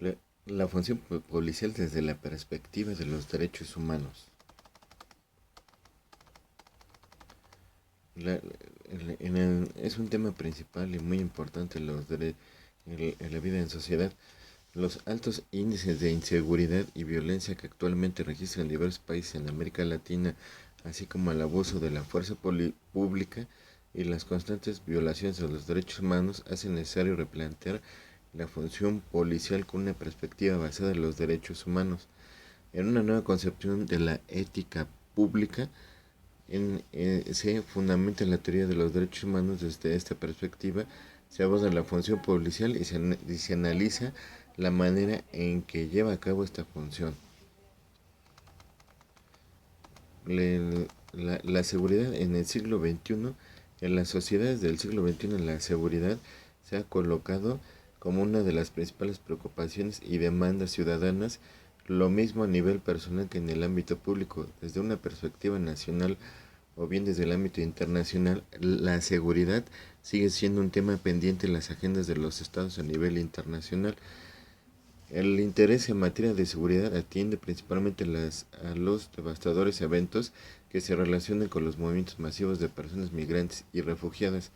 La, la función policial desde la perspectiva de los derechos humanos. La- es un tema principal y muy importante en la vida en sociedad. Los altos índices de inseguridad y violencia que actualmente registran diversos países en América Latina, así como el abuso de la fuerza pública y las constantes violaciones de los derechos humanos, hacen necesario replantear la función policial con una perspectiva basada en los derechos humanos. En una nueva concepción de la ética pública, se fundamenta en la teoría de los derechos humanos. Desde esta perspectiva se aborda la función policial y se analiza la manera en que lleva a cabo esta función. La seguridad en el siglo XXI, en las sociedades del siglo XXI, la seguridad se ha colocado como una de las principales preocupaciones y demandas ciudadanas, lo mismo a nivel personal que en el ámbito público. Desde una perspectiva nacional o bien desde el ámbito internacional, la seguridad sigue siendo un tema pendiente en las agendas de los estados a nivel internacional. El interés en materia de seguridad atiende principalmente a los devastadores eventos que se relacionan con los movimientos masivos de personas migrantes y refugiadas,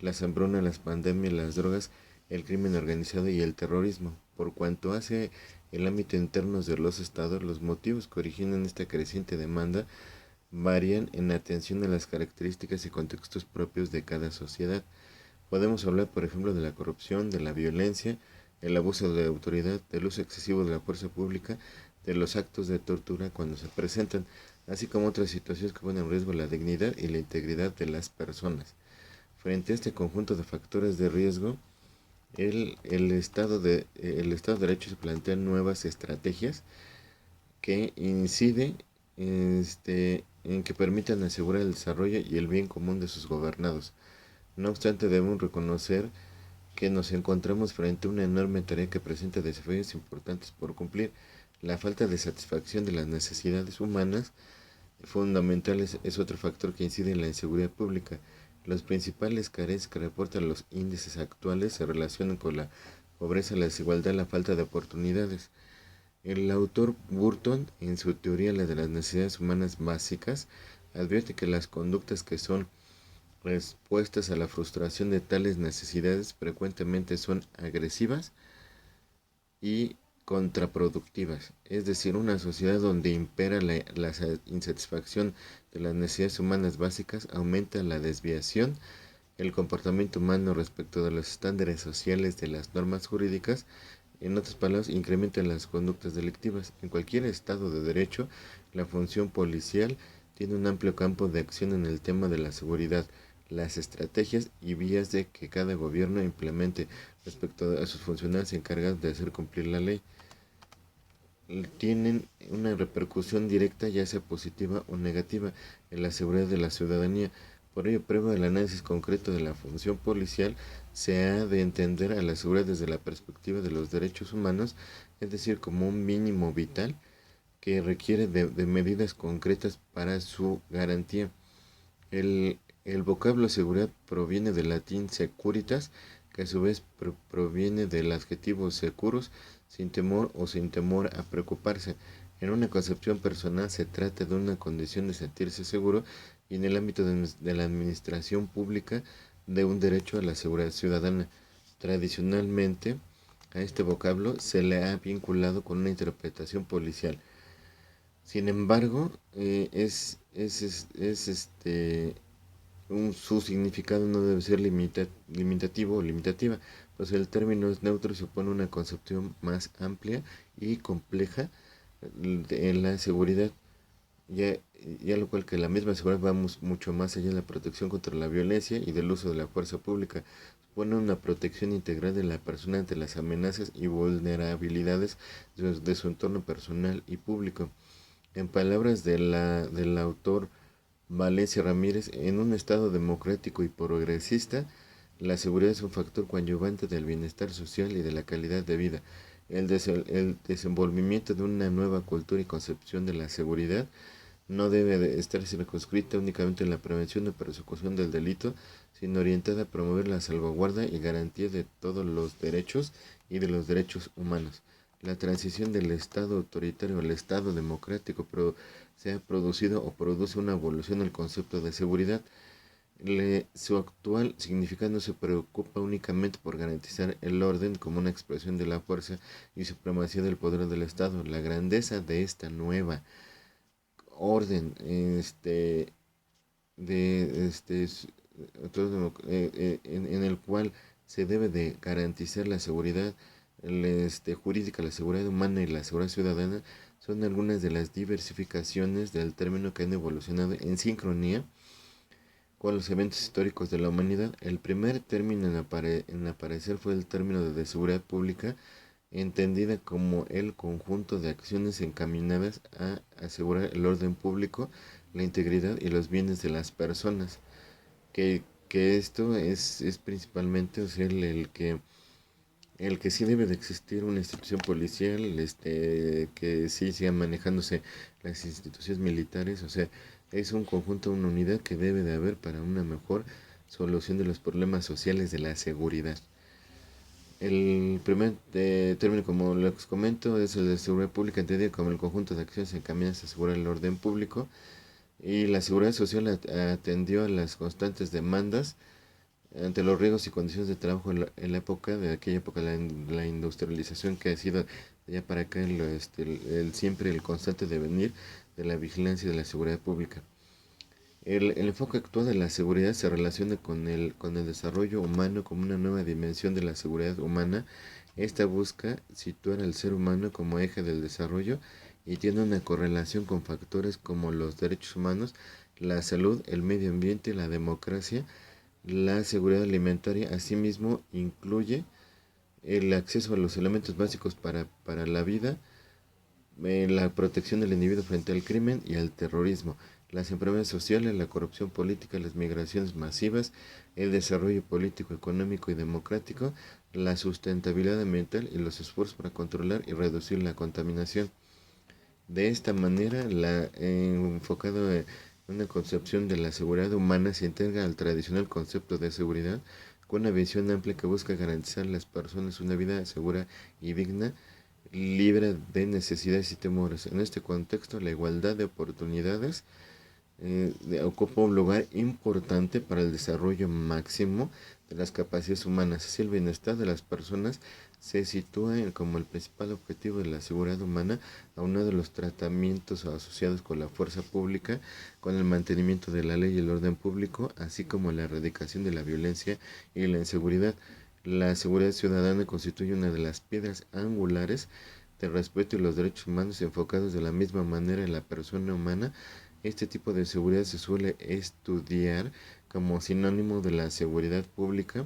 las hambrunas, las pandemias, las drogas, el crimen organizado y el terrorismo. Por cuanto hace el ámbito interno de los estados, los motivos que originan esta creciente demanda varían en atención a las características y contextos propios de cada sociedad. Podemos hablar, por ejemplo, de la corrupción, de la violencia, el abuso de la autoridad, del uso excesivo de la fuerza pública, de los actos de tortura cuando se presentan, así como otras situaciones que ponen en riesgo la dignidad y la integridad de las personas. Frente a este conjunto de factores de riesgo, el Estado de Derecho se plantea nuevas estrategias que inciden en que permitan asegurar el desarrollo y el bien común de sus gobernados. No obstante, debemos reconocer que nos encontramos frente a una enorme tarea que presenta desafíos importantes por cumplir. La falta de satisfacción de las necesidades humanas fundamentales es otro factor que incide en la inseguridad pública. Los principales carencias que reportan los índices actuales se relacionan con la pobreza, la desigualdad, la falta de oportunidades. El autor Burton, en su teoría la de las necesidades humanas básicas, advierte que las conductas que son respuestas a la frustración de tales necesidades frecuentemente son agresivas y contraproductivas. Es decir, una sociedad donde impera la insatisfacción de las necesidades humanas básicas aumenta la desviación, el comportamiento humano respecto de los estándares sociales de las normas jurídicas. En otras palabras, incrementa las conductas delictivas. En cualquier estado de derecho, la función policial tiene un amplio campo de acción en el tema de la seguridad, las estrategias y vías de que cada gobierno implemente respecto a sus funcionarios encargados de hacer cumplir la ley tienen una repercusión directa, ya sea positiva o negativa, en la seguridad de la ciudadanía. Por ello, prueba el análisis concreto de la función policial, se ha de entender a la seguridad desde la perspectiva de los derechos humanos, es decir, como un mínimo vital que requiere de medidas concretas para su garantía. El vocablo seguridad proviene del latín securitas, que a su vez proviene del adjetivo securus, sin temor o sin temor a preocuparse. En una concepción personal se trata de una condición de sentirse seguro y en el ámbito de la administración pública de un derecho a la seguridad ciudadana. Tradicionalmente, a este vocablo se le ha vinculado con una interpretación policial. Sin embargo, su significado no debe ser limitativo o limitativa, pues el término es neutro y supone una concepción más amplia y compleja en la seguridad, ya, ya lo cual que la misma seguridad va mucho más allá de la protección contra la violencia y del uso de la fuerza pública. Supone una protección integral de la persona ante las amenazas y vulnerabilidades de su entorno personal y público. En palabras del autor Valencia Ramírez, en un Estado democrático y progresista, la seguridad es un factor coadyuvante del bienestar social y de la calidad de vida. El desenvolvimiento de una nueva cultura y concepción de la seguridad no debe de estar circunscrita únicamente en la prevención o persecución del delito, sino orientada a promover la salvaguarda y garantía de todos los derechos y de los derechos humanos. la transición del Estado autoritario al Estado democrático, pero se ha producido o produce una evolución del concepto de seguridad. Su actual significado no se preocupa únicamente por garantizar el orden como una expresión de la fuerza y supremacía del poder del Estado. La grandeza de esta nueva orden en el cual se debe de garantizar la seguridad jurídica, la seguridad humana y la seguridad ciudadana, son algunas de las diversificaciones del término que han evolucionado en sincronía con los eventos históricos de la humanidad. El primer término en aparecer fue el término de seguridad pública, entendida como el conjunto de acciones encaminadas a asegurar el orden público, la integridad y los bienes de las personas. Que esto es principalmente, o sea, el que sí debe de existir una institución policial, que sí sigan manejándose las instituciones militares, o sea, es un conjunto, una unidad que debe de haber para una mejor solución de los problemas sociales de la seguridad. El primer término, como les comento, es el de seguridad pública, entendido como el conjunto de acciones encaminadas a asegurar el orden público. Y la seguridad social atendió a las constantes demandas ante los riesgos y condiciones de trabajo en la época, de aquella época, la industrialización que ha sido de allá para acá, siempre el constante devenir de la vigilancia de la seguridad pública. El enfoque actual de la seguridad se relaciona con el desarrollo humano como una nueva dimensión de la seguridad humana. Esta busca situar al ser humano como eje del desarrollo y tiene una correlación con factores como los derechos humanos, la salud, el medio ambiente, la democracia, la seguridad alimentaria. Asimismo, incluye el acceso a los elementos básicos para la vida, la protección del individuo frente al crimen y al terrorismo, las enfermedades sociales, la corrupción política, las migraciones masivas, el desarrollo político, económico y democrático, la sustentabilidad ambiental y los esfuerzos para controlar y reducir la contaminación. De esta manera, enfocado en una concepción de la seguridad humana, se integra al tradicional concepto de seguridad con una visión amplia que busca garantizar a las personas una vida segura y digna, libre de necesidades y temores. En este contexto, la igualdad de oportunidades ocupa un lugar importante para el desarrollo máximo de las capacidades humanas. Así, el bienestar de las personas se sitúa como el principal objetivo de la seguridad humana, aunado de los tratamientos asociados con la fuerza pública, con el mantenimiento de la ley y el orden público, así como la erradicación de la violencia y la inseguridad. La seguridad ciudadana constituye una de las piedras angulares del respeto y los derechos humanos, enfocados de la misma manera en la persona humana. Este tipo de seguridad se suele estudiar como sinónimo de la seguridad pública,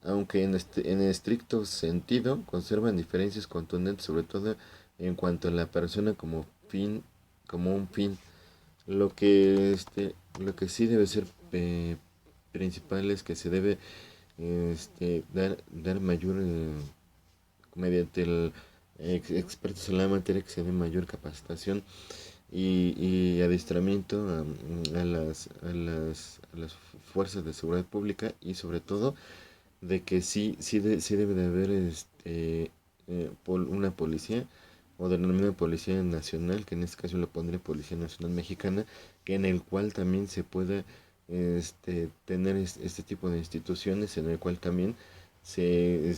aunque en estricto sentido conservan diferencias contundentes, sobre todo en cuanto a la persona como un fin. Lo que sí debe ser principal es que se debe dar mayor, mediante el expertos en la materia, que se dé mayor capacitación y adiestramiento a las fuerzas de seguridad pública, y sobre todo de que sí debe de haber una policía o denominada Policía Nacional, que en este caso lo pondré Policía Nacional Mexicana, que en el cual también se pueda tener este tipo de instituciones, en el cual también se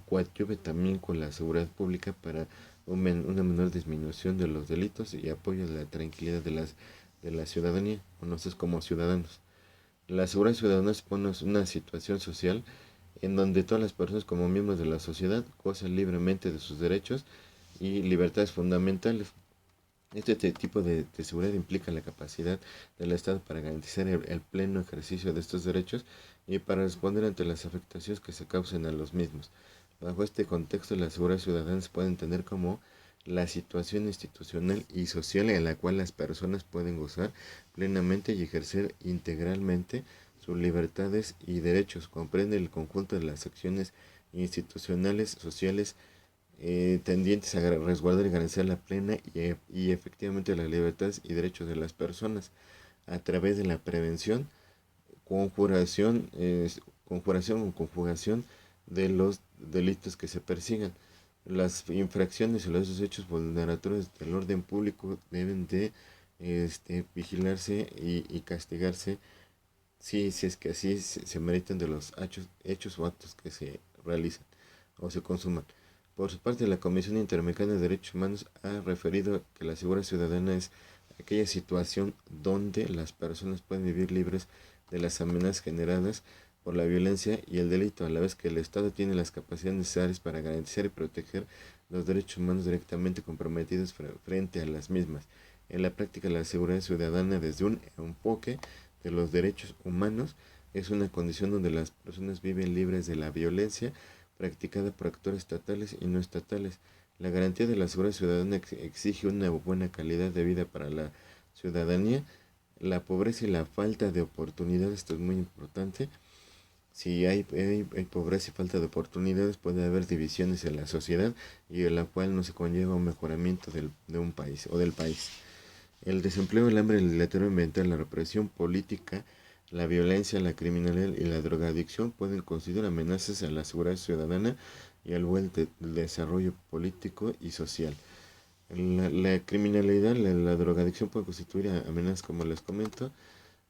coadyuve también con la seguridad pública para una menor disminución de los delitos y apoyo de la tranquilidad de la ciudadanía, o nosotros como ciudadanos. La seguridad ciudadana supone una situación social en donde todas las personas como miembros de la sociedad gozan libremente de sus derechos y libertades fundamentales. Este tipo de seguridad implica la capacidad del Estado para garantizar el pleno ejercicio de estos derechos y para responder ante las afectaciones que se causen a los mismos. Bajo este contexto, la seguridad ciudadana se puede entender como la situación institucional y social en la cual las personas pueden gozar plenamente y ejercer integralmente sus libertades y derechos. Comprende el conjunto de las acciones institucionales, sociales, tendientes a resguardar y garantizar la plena y efectivamente las libertades y derechos de las personas a través de la prevención, conjuración o conjugación de los delitos que se persigan. Las infracciones o los hechos vulneratorios del orden público deben de vigilarse y castigarse si es que así se meritan de los hechos o actos que se realizan o se consuman. Por su parte, la Comisión Interamericana de Derechos Humanos ha referido que la seguridad ciudadana es aquella situación donde las personas pueden vivir libres de las amenazas generadas por la violencia y el delito, a la vez que el Estado tiene las capacidades necesarias para garantizar y proteger los derechos humanos directamente comprometidos frente a las mismas. En la práctica, la seguridad ciudadana, desde un enfoque de los derechos humanos, es una condición donde las personas viven libres de la violencia practicada por actores estatales y no estatales. La garantía de la seguridad ciudadana exige una buena calidad de vida para la ciudadanía. La pobreza y la falta de oportunidades, esto es muy importante. Si hay pobreza y falta de oportunidades, puede haber divisiones en la sociedad y en la cual no se conlleva un mejoramiento de un país o del país. El desempleo, el hambre, el deterioro ambiental, la represión política, la violencia, la criminalidad y la drogadicción pueden considerar amenazas a la seguridad ciudadana y al buen desarrollo político y social. La criminalidad, la drogadicción puede constituir amenazas, como les comento,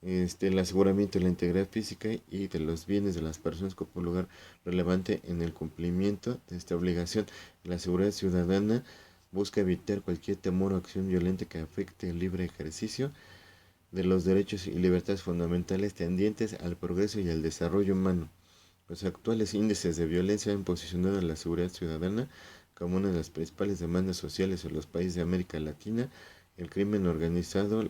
el aseguramiento de la integridad física y de los bienes de las personas ocupa un lugar relevante en el cumplimiento de esta obligación. La seguridad ciudadana busca evitar cualquier temor o acción violenta que afecte el libre ejercicio de los derechos y libertades fundamentales tendientes al progreso y al desarrollo humano. Los actuales índices de violencia han posicionado a la seguridad ciudadana como una de las principales demandas sociales en los países de América Latina. El crimen organizado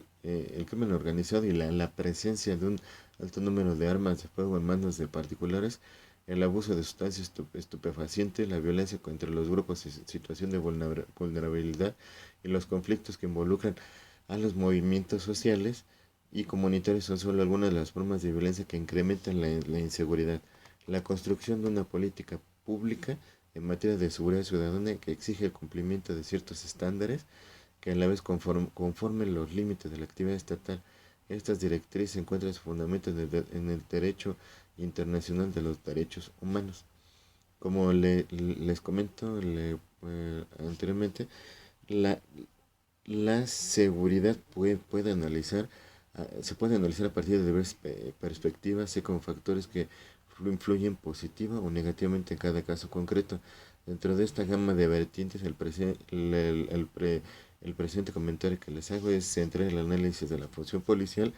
y la presencia de un alto número de armas de fuego en manos de particulares, el abuso de sustancias estupefacientes, la violencia contra los grupos en situación de vulnerabilidad y los conflictos que involucran a los movimientos sociales y comunitarios son solo algunas de las formas de violencia que incrementan la inseguridad. La construcción de una política pública en materia de seguridad ciudadana que exige el cumplimiento de ciertos estándares que a la vez conformen los límites de la actividad estatal. Estas directrices encuentran su fundamento en el derecho internacional de los derechos humanos. Como les comento anteriormente, la, la seguridad se puede analizar a partir de diversas perspectivas, así como factores que influyen positiva o negativamente en cada caso concreto. Dentro de esta gama de vertientes, el presente comentario que les hago es centrar el análisis de la función policial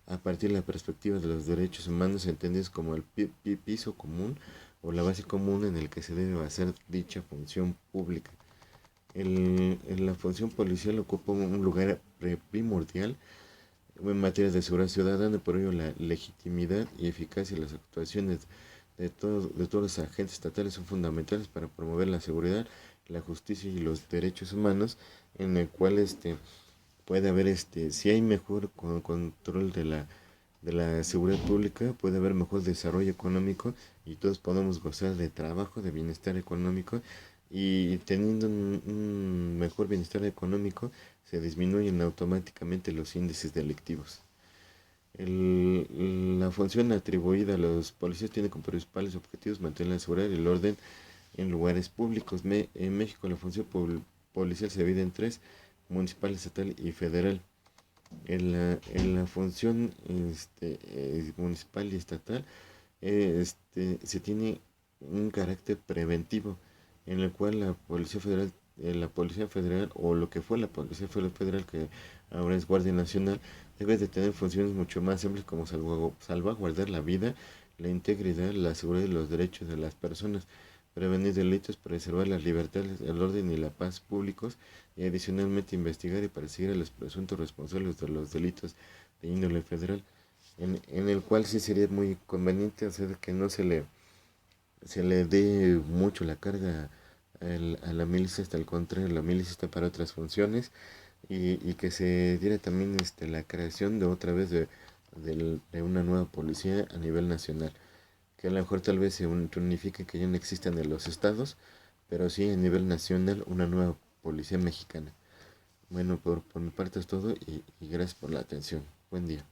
a partir de la perspectiva de los derechos humanos entendidos como el piso común o la base común en el que se debe basar dicha función pública. La función policial ocupa un lugar primordial en materia de seguridad ciudadana, por ello la legitimidad y eficacia de las actuaciones de todos los agentes estatales son fundamentales para promover la seguridad, la justicia y los derechos humanos, en el cual puede haber, si hay mejor control de la seguridad pública, puede haber mejor desarrollo económico y todos podemos gozar de trabajo, de bienestar económico, y teniendo un mejor bienestar económico se disminuyen automáticamente los índices delictivos. La función atribuida a los policías tiene como principales objetivos mantener la seguridad y el orden en lugares públicos. En México la función policial se divide en tres: municipal, estatal y federal. En la función municipal y estatal se tiene un carácter preventivo, en el cual la Policía Federal o lo que fue la Policía Federal, que ahora es Guardia Nacional, debe de tener funciones mucho más amplias como salvaguardar la vida, la integridad, la seguridad y los derechos de las personas, prevenir delitos, preservar las libertades, el orden y la paz públicos y adicionalmente investigar y perseguir a los presuntos responsables de los delitos de índole federal, en el cual sí sería muy conveniente hacer que no se le dé mucho la carga a la milicia, hasta el contrario, la milicia está para otras funciones, y que se diera también la creación de otra vez de una nueva policía a nivel nacional, que a lo mejor tal vez se unifique, que ya no existan en los estados, pero sí a nivel nacional una nueva policía mexicana. Bueno, por mi parte es todo, y gracias por la atención. Buen día.